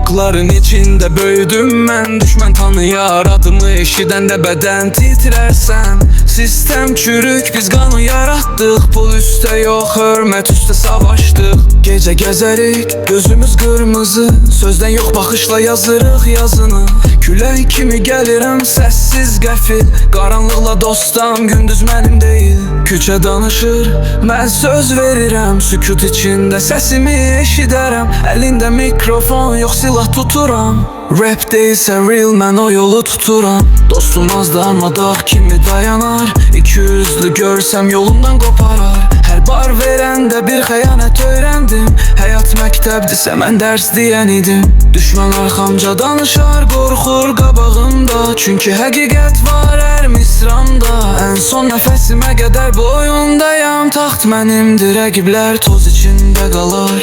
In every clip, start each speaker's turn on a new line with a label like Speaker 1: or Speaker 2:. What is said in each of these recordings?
Speaker 1: Dağların içində böyüdüm mən. Düşmən tanıyar adımı eşidəndə bədən titrərsən. Sistem çürük, biz qanı yaratdıq. Pul üstə yox, hörmət üstə savaşdıq. Gecə gəzərik, gözümüz qırmızı. Sözdən yox, baxışla yazırıq yazını. Külək kimi gəlirəm, səssiz qəfil. Qaranlıqla dostam, gündüz mənim deyil. Küçə danışır, mən söz verirəm. Sükut içində səsimi eşidərəm. Əlində mikrofon, yox silah tuturam. Rap deyilsə real, mən o yolu tuturam. Dostum az darmadağ kimi dayanar. İkiyüzlü görsəm yolumdan qoparar. Hər bar verəndə bir xəyanət öyrəndim. Həyat məktəbdirsə mən dərs deyən idim. Düşmən arxamca danışar, qorxur qabağımda. Çünki həqiqət var hər misramda. Ən son nəfəsimə qədər bu oyundayam. Taxt mənimdir, rəqiblər toz içində qalar.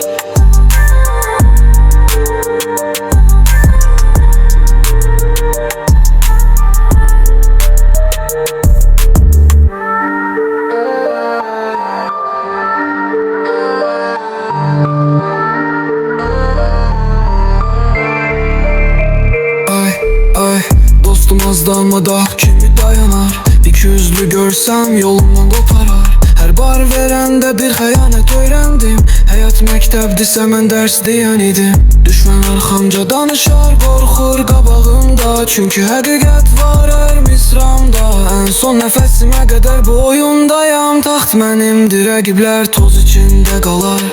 Speaker 1: Dostum az darmadağ kimi dayanar. İkiyüzlü görsəm yolumdan qoparar. Hər bar verəndə bir xəyanət öyrəndim. Həyat məktəbdirsə mən dərs deyən idim. Düşmən arxamca danışar, qorxur qabağımda. Çünki həqiqət var hər misramda. Ən son nəfəsimə qədər bu oyundayam. Taxt mənimdir, rəqiblər toz içində qalar.